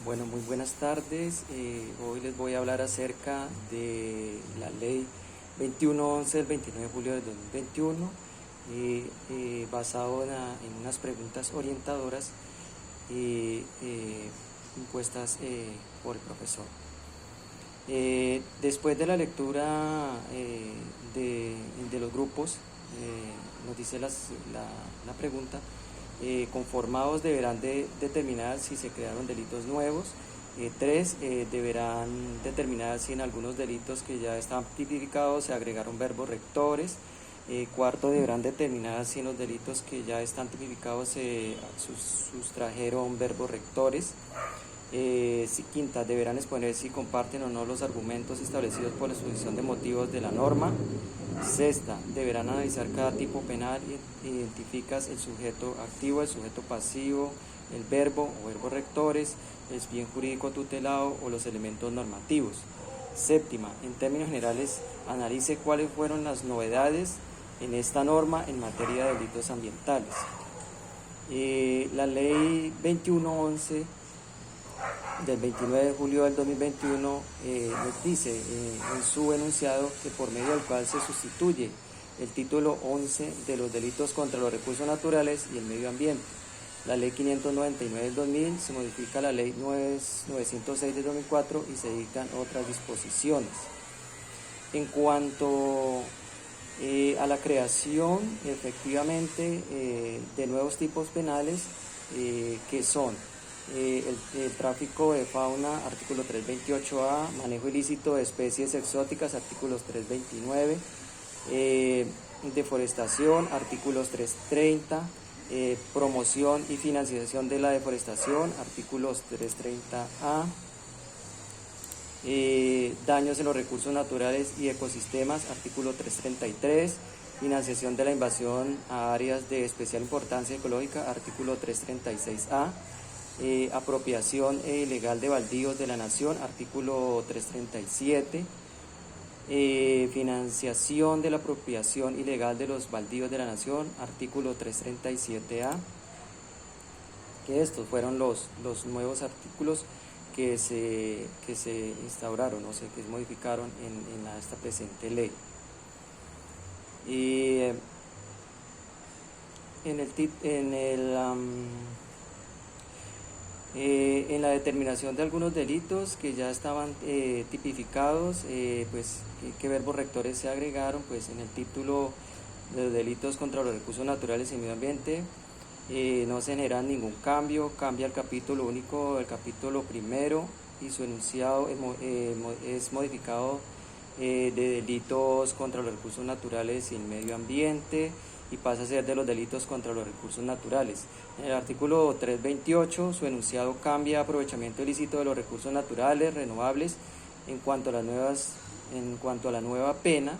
Bueno, muy buenas tardes. Hoy les voy a hablar acerca de la ley 2111 del 29 de julio del 2021, basado en unas preguntas orientadoras impuestas por el profesor. Después de la lectura de los grupos, nos dice la pregunta. Conformados deberán determinar si se crearon delitos nuevos. 3. Deberán determinar si en algunos delitos que ya están tipificados se agregaron verbos rectores. 4. Deberán determinar si en los delitos que ya están tipificados se sustrajeron verbos rectores. 5. Deberán exponer si comparten o no los argumentos establecidos por la exposición de motivos de la norma. 6. Deberán analizar cada tipo penal y identificas el sujeto activo, el sujeto pasivo, el verbo o verbos rectores, el bien jurídico tutelado o los elementos normativos. 7. En términos generales, analice cuáles fueron las novedades en esta norma en materia de delitos ambientales. La ley 2111 del 29 de julio del 2021 nos dice en su enunciado que por medio del cual se sustituye el título 11 de los delitos contra los recursos naturales y el medio ambiente. La ley 599 del 2000 se modifica la ley 906 del 2004 y se dictan otras disposiciones. En cuanto a la creación efectivamente de nuevos tipos penales que son el tráfico de fauna, artículo 328A, manejo ilícito de especies exóticas, artículos 329, deforestación, artículos 330, promoción y financiación de la deforestación, artículos 330A, daños en los recursos naturales y ecosistemas, artículo 333, financiación de la invasión a áreas de especial importancia ecológica, artículo 336A, apropiación ilegal de baldíos de la nación, artículo 337, financiación de la apropiación ilegal de los baldíos de la nación, artículo 337A, que estos fueron los nuevos artículos que se instauraron, o sea, que se modificaron en esta presente ley. En la determinación de algunos delitos que ya estaban tipificados, pues qué verbos rectores se agregaron, pues en el título de los delitos contra los recursos naturales y el medio ambiente no se genera ningún cambio, cambia el capítulo único del capítulo primero y su enunciado es modificado de delitos contra los recursos naturales y el medio ambiente y pasa a ser de los delitos contra los recursos naturales. En el artículo 328 su enunciado cambia a aprovechamiento ilícito de los recursos naturales renovables. En cuanto a la nueva pena,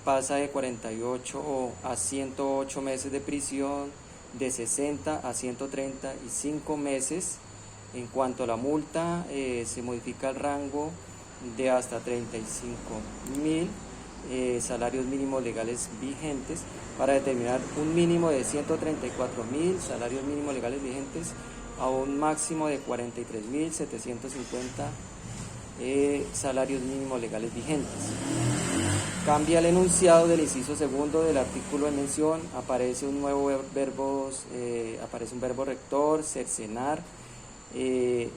pasa de 48 a 108 meses de prisión, de 60 a 135 meses. En cuanto a la multa, se modifica el rango de hasta 35.000 salarios mínimos legales vigentes para determinar un mínimo de 134.000 salarios mínimos legales vigentes a un máximo de 43.750 salarios mínimos legales vigentes. Cambia el enunciado del inciso segundo del artículo de mención, aparece un verbo rector, cercenar, y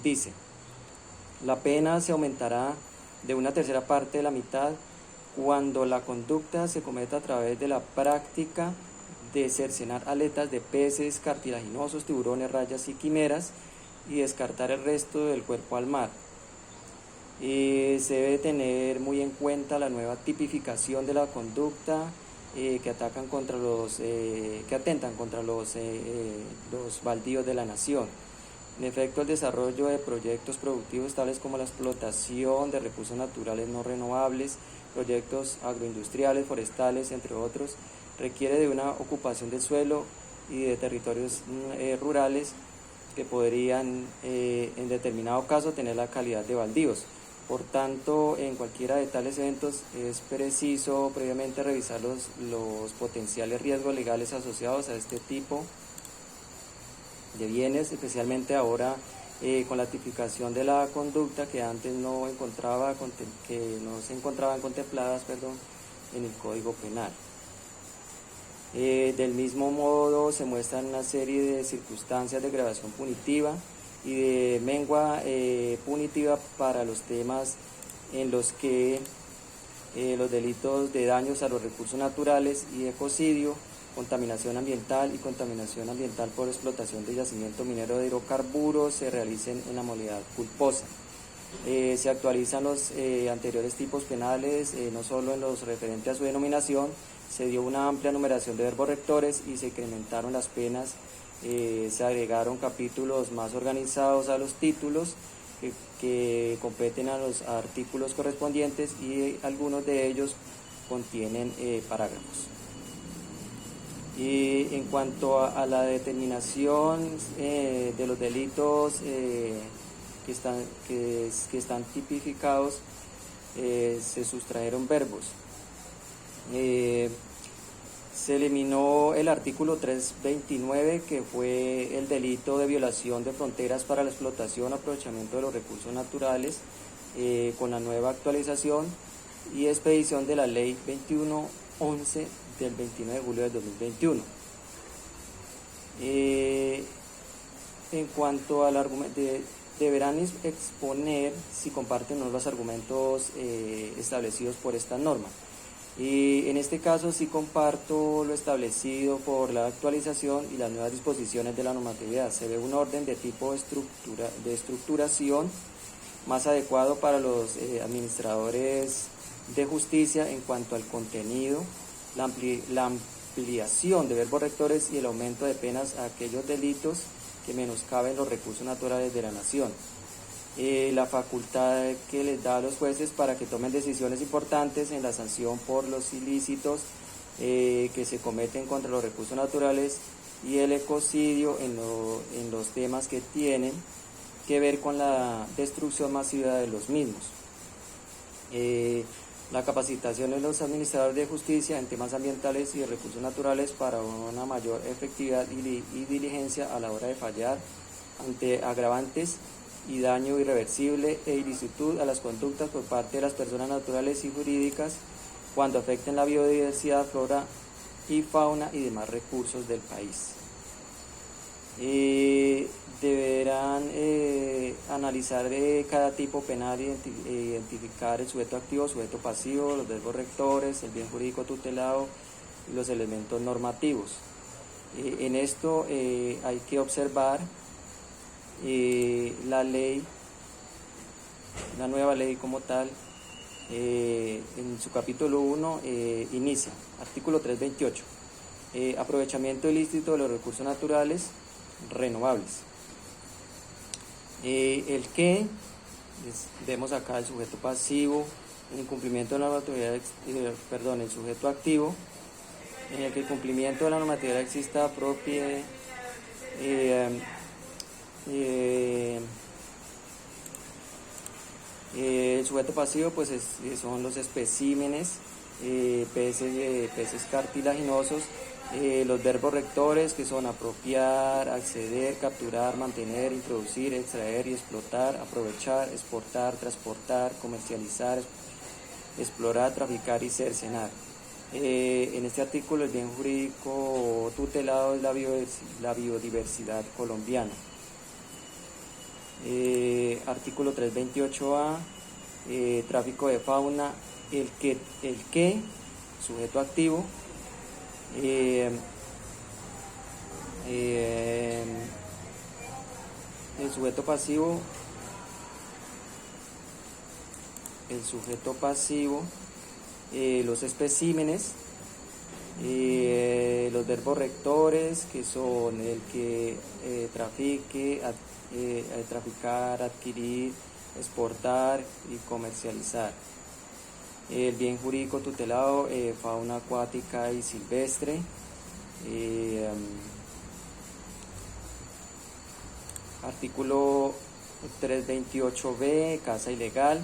dice: la pena se aumentará de una tercera parte de la mitad cuando la conducta se cometa a través de la práctica de cercenar aletas de peces, cartilaginosos, tiburones, rayas y quimeras y descartar el resto del cuerpo al mar. Se debe tener muy en cuenta la nueva tipificación de la conducta que atentan contra los baldíos de la nación. En efecto, el desarrollo de proyectos productivos tales como la explotación de recursos naturales no renovables, proyectos agroindustriales, forestales, entre otros, requiere de una ocupación del suelo y de territorios rurales que podrían en determinado caso tener la calidad de baldíos. Por tanto, en cualquiera de tales eventos es preciso previamente revisar los potenciales riesgos legales asociados a este tipo bienes, especialmente ahora con la tipificación de la conducta que antes no se encontraban contempladas, en el Código Penal. Del mismo modo se muestran una serie de circunstancias de gradación punitiva y de mengua punitiva para los temas en los que los delitos de daños a los recursos naturales y ecocidio, contaminación ambiental y contaminación ambiental por explotación de yacimiento minero de hidrocarburos se realicen en la modalidad culposa. Se actualizan los anteriores tipos penales, no solo en los referentes a su denominación, se dio una amplia numeración de verbos rectores y se incrementaron las penas, se agregaron capítulos más organizados a los títulos que competen a los artículos correspondientes y algunos de ellos contienen parágrafos. Y en cuanto a la determinación de los delitos que están tipificados, se sustrajeron verbos. Se eliminó el artículo 329, que fue el delito de violación de fronteras para la explotación o aprovechamiento de los recursos naturales, con la nueva actualización y expedición de la ley 2111 del 29 de julio del 2021. En cuanto al argumento, deberán exponer si comparten o no los argumentos establecidos por esta norma. Y en este caso sí comparto lo establecido por la actualización y las nuevas disposiciones de la normatividad. Se ve un orden de tipo de estructuración más adecuado para los administradores de justicia en cuanto al contenido, la ampliación de verbos rectores y el aumento de penas a aquellos delitos que menoscaben los recursos naturales de la nación. La facultad que les da a los jueces para que tomen decisiones importantes en la sanción por los ilícitos que se cometen contra los recursos naturales y el ecocidio en los temas que tienen que ver con la destrucción masiva de los mismos. La capacitación de los administradores de justicia en temas ambientales y de recursos naturales para una mayor efectividad y diligencia a la hora de fallar ante agravantes y daño irreversible e ilicitud a las conductas por parte de las personas naturales y jurídicas cuando afecten la biodiversidad, flora y fauna y demás recursos del país. Deberán analizar cada tipo penal e identificar el sujeto activo, sujeto pasivo, los verbos rectores, el bien jurídico tutelado y los elementos normativos. En esto hay que observar la nueva ley como tal. En su capítulo 1 inicia, artículo 328, aprovechamiento ilícito de los recursos naturales renovables. Vemos acá el sujeto pasivo, el incumplimiento de la normatividad, el sujeto activo, en el que el cumplimiento de la normatividad exista propia. El sujeto pasivo pues son los especímenes, peces cartilaginosos, los verbos rectores que son apropiar, acceder, capturar, mantener, introducir, extraer y explotar, aprovechar, exportar, transportar, comercializar, explorar, traficar y cercenar. En este artículo el bien jurídico tutelado es la biodiversidad colombiana. Artículo 328A, tráfico de fauna, el que sujeto activo, el sujeto pasivo, los especímenes, los verbos rectores que son el que trafique, traficar, adquirir, exportar y comercializar. El bien jurídico tutelado, fauna acuática y silvestre. Artículo 328B, caza ilegal.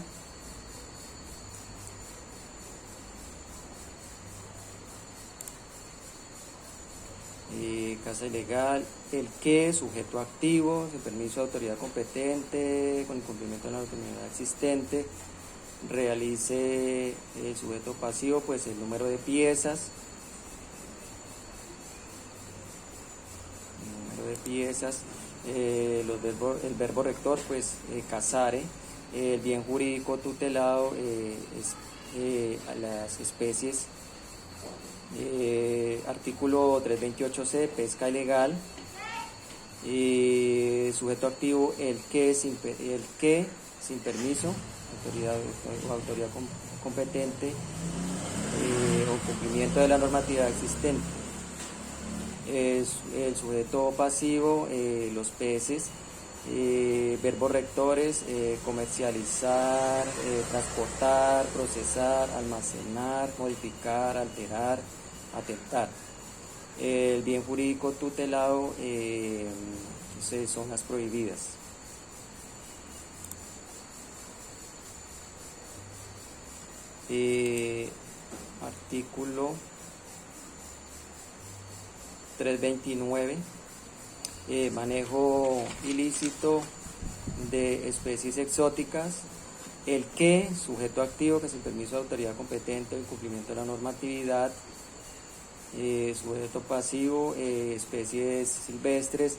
casa ilegal. El que, sujeto activo, sin permiso de autoridad competente, con incumplimiento de la autoridad existente, realice el sujeto pasivo, pues el número de piezas. El verbo rector, pues casare. El bien jurídico tutelado es a las especies. Artículo 328c, pesca ilegal. Sujeto activo, el que sin permiso, autoridad competente o cumplimiento de la normatividad existente. El sujeto pasivo, los peces. Verbos rectores, comercializar, transportar, procesar, almacenar, modificar, alterar, atentar. El bien jurídico tutelado, son las prohibidas. Artículo 329. Manejo ilícito de especies exóticas. El que, sujeto activo, que sin permiso de autoridad competente o incumplimiento de la normatividad. Sujeto pasivo, especies silvestres.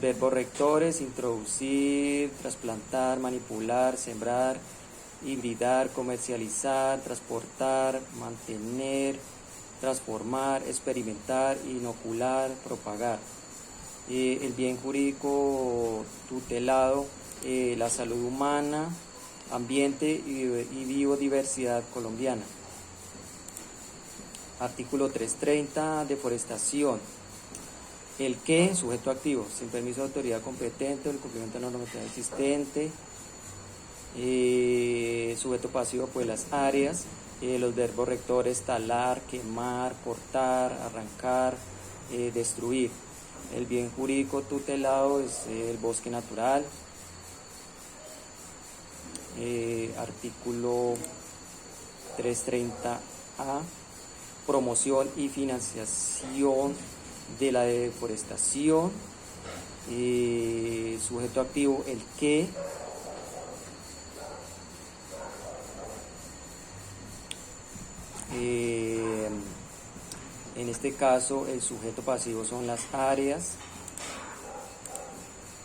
Verbos rectores, introducir, trasplantar, manipular, sembrar, hibridar, comercializar, transportar, mantener, transformar, experimentar, inocular, propagar. El bien jurídico tutelado, la salud humana, ambiente y biodiversidad colombiana. Artículo 330, deforestación. El que, sujeto activo, sin permiso de autoridad competente o el cumplimiento de la normatividad existente. Sujeto pasivo, pues las áreas. Los verbos rectores, talar, quemar, cortar, arrancar, destruir. El bien jurídico tutelado es el bosque natural. Artículo 330A, promoción y financiación de la deforestación. Sujeto activo, el que. En este caso, el sujeto pasivo son las áreas.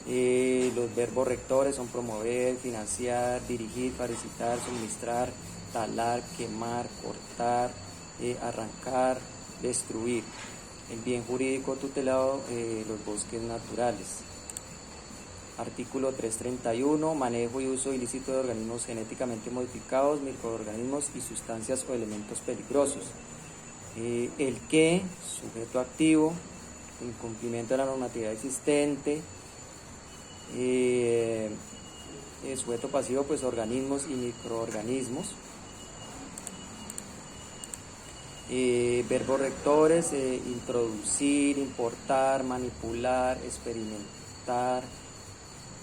Los verbos rectores son promover, financiar, dirigir, facilitar, suministrar, talar, quemar, cortar, arrancar, destruir. El bien jurídico tutelado, los bosques naturales. Artículo 331, manejo y uso ilícito de organismos genéticamente modificados, microorganismos y sustancias o elementos peligrosos. El que, sujeto activo, incumplimiento de la normatividad existente. El sujeto pasivo, pues organismos y microorganismos. Verbos rectores, introducir, importar, manipular, experimentar,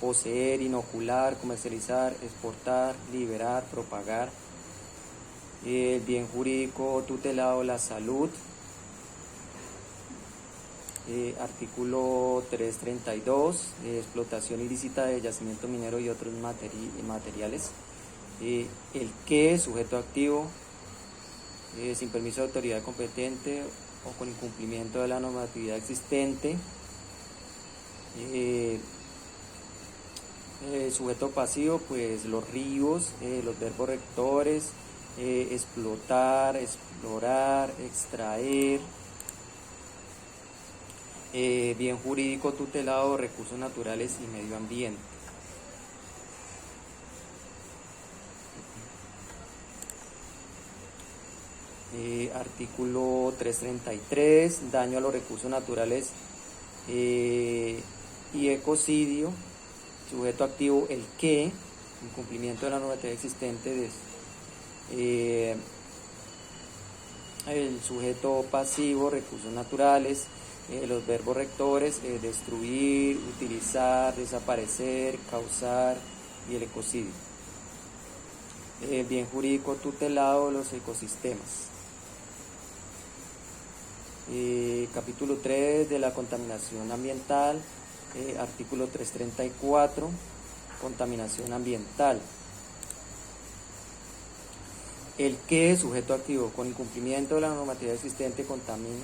poseer, inocular, comercializar, exportar, liberar, propagar. El bien jurídico tutelado, la salud. Artículo 332, explotación ilícita de yacimiento minero y otros materiales. El que, sujeto activo, sin permiso de autoridad competente o con incumplimiento de la normatividad existente. Sujeto pasivo, pues los ríos, los verbos rectores, explotar, explorar, extraer. Bien jurídico tutelado, recursos naturales y medio ambiente. Artículo 333, daño a los recursos naturales y ecocidio. Sujeto activo, el que, incumplimiento de la normatividad existente. El sujeto pasivo, recursos naturales. Los verbos rectores, destruir, utilizar, desaparecer, causar, y el ecocidio. Bien jurídico tutelado, los ecosistemas. Capítulo 3 de la contaminación ambiental, artículo 334, contaminación ambiental. El que, sujeto activo, con incumplimiento de la normatividad existente contamina.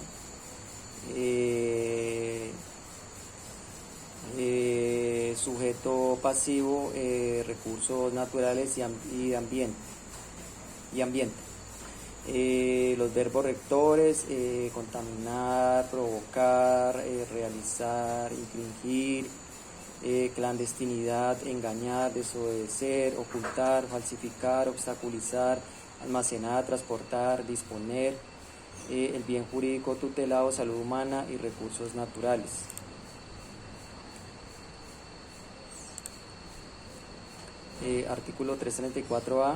Sujeto pasivo, recursos naturales y ambiente. Los verbos rectores, contaminar, provocar, realizar, infringir, clandestinidad, engañar, desobedecer, ocultar, falsificar, obstaculizar, almacenar, transportar, disponer, el bien jurídico tutelado, salud humana y recursos naturales. Artículo 334A,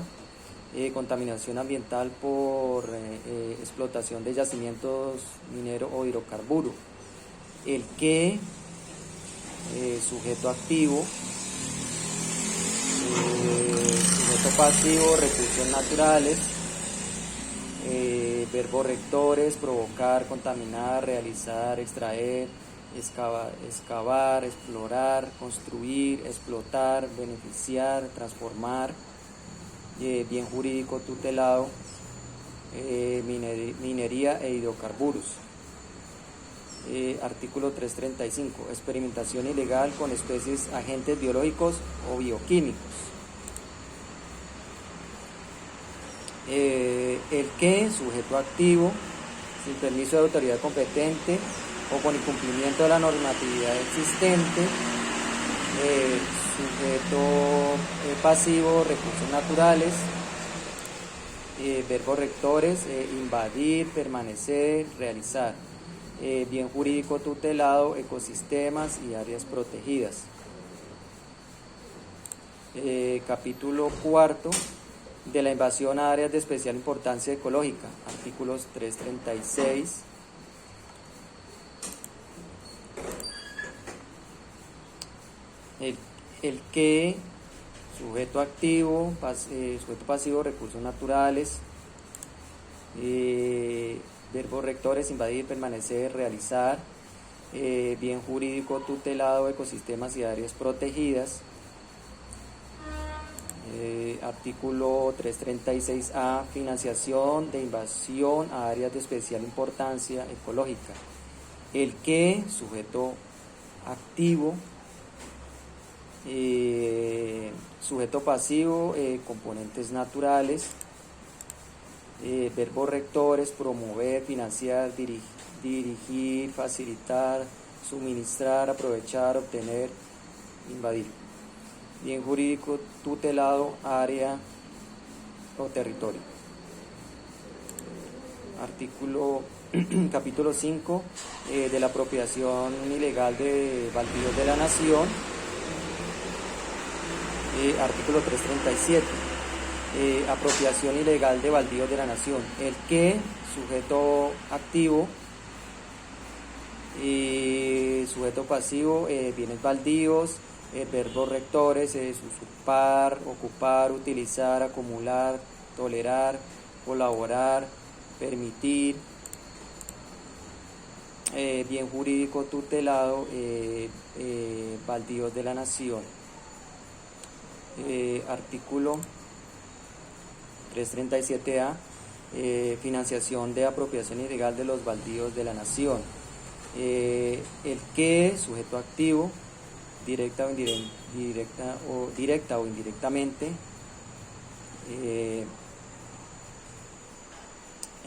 contaminación ambiental por explotación de yacimientos mineros o hidrocarburos. El que, sujeto activo, sujeto pasivo, recursos naturales, verbos rectores, provocar, contaminar, realizar, extraer, excavar, explorar, construir, explotar, beneficiar, transformar, bien jurídico tutelado, minería e hidrocarburos. Artículo 335, experimentación ilegal con especies, agentes biológicos o bioquímicos. El que, sujeto activo, sin permiso de autoridad competente o con incumplimiento de la normatividad existente, sujeto pasivo, recursos naturales, verbos rectores, invadir, permanecer, realizar, bien jurídico tutelado, ecosistemas y áreas protegidas. Capítulo 4 de la invasión a áreas de especial importancia ecológica, artículos 336. El que, sujeto activo, sujeto pasivo, recursos naturales, verbos rectores, invadir, permanecer, realizar, bien jurídico tutelado, ecosistemas y áreas protegidas. Artículo 336A, financiación de invasión a áreas de especial importancia ecológica. El que, sujeto activo, sujeto pasivo, componentes naturales, verbos rectores, promover, financiar, dirigir, facilitar, suministrar, aprovechar, obtener, invadir. Bien jurídico tutelado, área o territorio. Capítulo 5 de la apropiación ilegal de baldíos de la nación. Artículo 337, apropiación ilegal de baldíos de la nación. El que, sujeto activo, sujeto pasivo, bienes baldíos, verbos rectores, usurpar, ocupar, utilizar, acumular, tolerar, colaborar, permitir, bien jurídico tutelado, baldíos de la nación. Artículo 337A, financiación de apropiación ilegal de los baldíos de la nación. El que, sujeto activo, directa o indirectamente,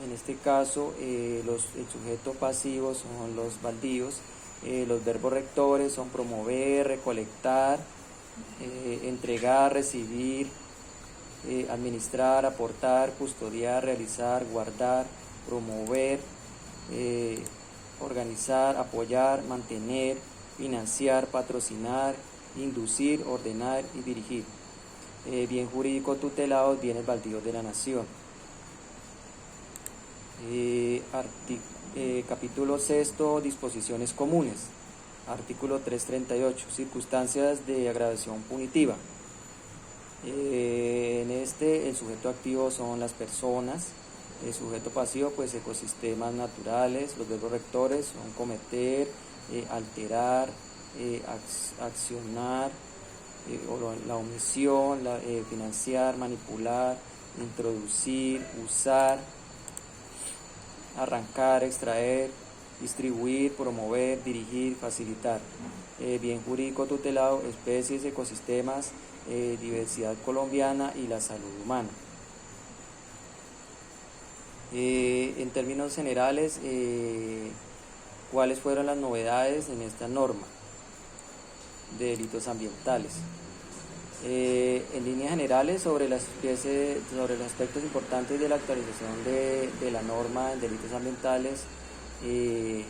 en este caso el sujeto pasivo son los baldíos, los verbos rectores son promover, recolectar, entregar, recibir, administrar, aportar, custodiar, realizar, guardar, promover, organizar, apoyar, mantener, financiar, patrocinar, inducir, ordenar y dirigir. Bien jurídico tutelado, bienes baldíos de la nación. Capítulo 6, disposiciones comunes. Artículo 338, circunstancias de agravación punitiva. En este, el sujeto activo son las personas, El sujeto pasivo, pues ecosistemas naturales. Los verbos rectores son cometer, alterar, accionar, o la omisión, financiar, manipular, introducir, usar, arrancar, extraer, distribuir, promover, dirigir, facilitar. Bien jurídico tutelado, especies, ecosistemas, diversidad colombiana y la salud humana. En términos generales, ¿cuáles fueron las novedades en esta norma de delitos ambientales? En líneas generales, sobre los aspectos importantes de la actualización de la norma en delitos ambientales, en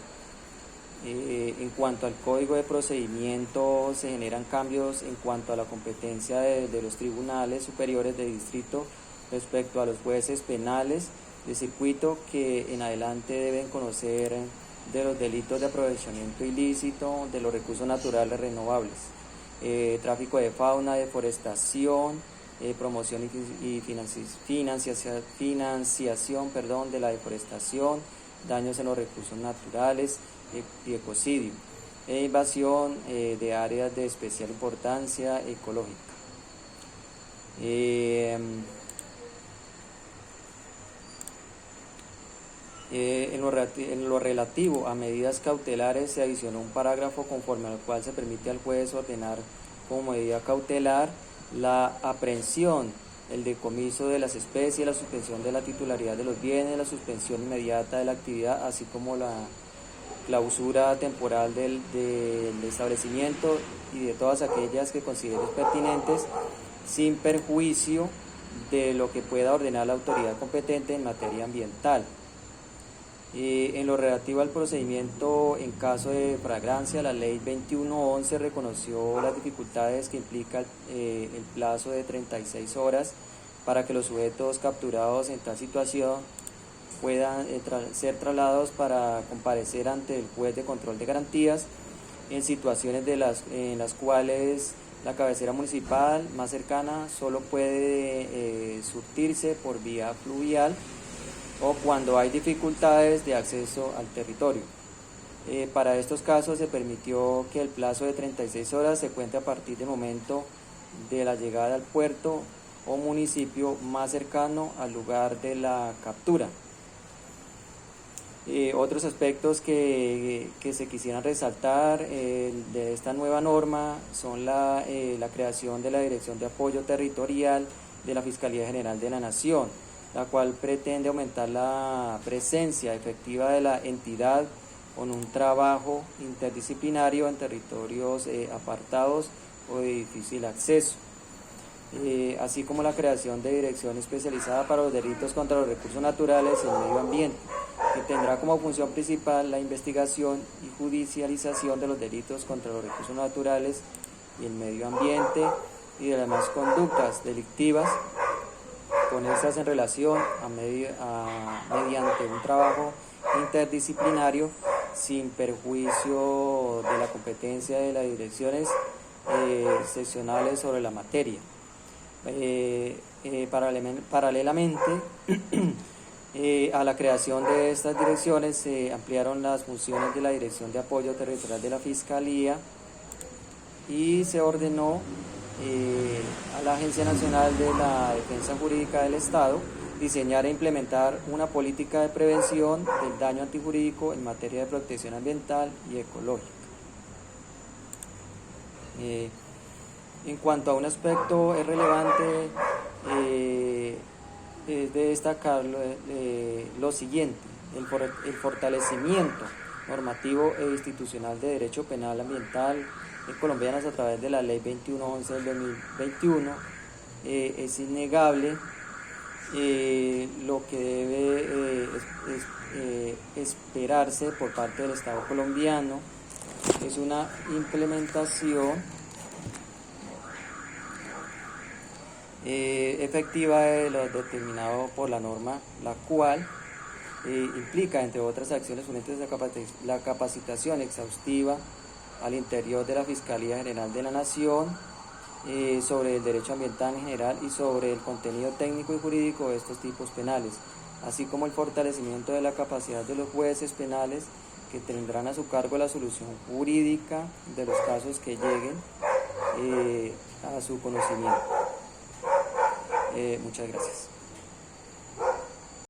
cuanto al código de procedimiento, se generan cambios en cuanto a la competencia de los tribunales superiores de distrito respecto a los jueces penales de circuito, que en adelante deben conocer de los delitos de aprovechamiento ilícito de los recursos naturales renovables, tráfico de fauna, deforestación, promoción y financiación de la deforestación, daños en los recursos naturales y ecocidio, e invasión de áreas de especial importancia ecológica. En lo relativo a medidas cautelares, se adicionó un parágrafo conforme al cual se permite al juez ordenar como medida cautelar la aprehensión, el decomiso de las especies, la suspensión de la titularidad de los bienes, la suspensión inmediata de la actividad, así como la clausura temporal del establecimiento y de todas aquellas que consideres pertinentes, sin perjuicio de lo que pueda ordenar la autoridad competente en materia ambiental. En lo relativo al procedimiento en caso de flagrancia, la ley 2111 reconoció las dificultades que implica el plazo de 36 horas para que los sujetos capturados en tal situación puedan ser trasladados para comparecer ante el juez de control de garantías en situaciones en las cuales la cabecera municipal más cercana solo puede surtirse por vía fluvial, o cuando hay dificultades de acceso al territorio. Para estos casos se permitió que el plazo de 36 horas se cuente a partir del momento de la llegada al puerto o municipio más cercano al lugar de la captura. Otros aspectos que se quisieran resaltar de esta nueva norma son la creación de la Dirección de Apoyo Territorial de la Fiscalía General de la Nación, la cual pretende aumentar la presencia efectiva de la entidad con un trabajo interdisciplinario en territorios apartados o de difícil acceso, así como la creación de dirección especializada para los delitos contra los recursos naturales y el medio ambiente, que tendrá como función principal la investigación y judicialización de los delitos contra los recursos naturales y el medio ambiente y de las demás conductas delictivas, con estas en relación mediante un trabajo interdisciplinario sin perjuicio de la competencia de las direcciones seccionales sobre la materia. Paralelamente a la creación de estas direcciones, se ampliaron las funciones de la Dirección de Apoyo Territorial de la Fiscalía y se ordenó a la Agencia Nacional de la Defensa Jurídica del Estado diseñar e implementar una política de prevención del daño antijurídico en materia de protección ambiental y ecológica. En cuanto a un aspecto es relevante, es de destacar lo siguiente: el fortalecimiento normativo e institucional de derecho penal ambiental colombianas a través de la ley 2111 del 2021. Es innegable lo que debe esperarse por parte del Estado colombiano. Es una implementación efectiva de lo determinado por la norma, la cual implica, entre otras acciones urgentes, la capacitación exhaustiva al interior de la Fiscalía General de la Nación sobre el derecho ambiental en general y sobre el contenido técnico y jurídico de estos tipos penales, así como el fortalecimiento de la capacidad de los jueces penales que tendrán a su cargo la solución jurídica de los casos que lleguen a su conocimiento. Muchas gracias.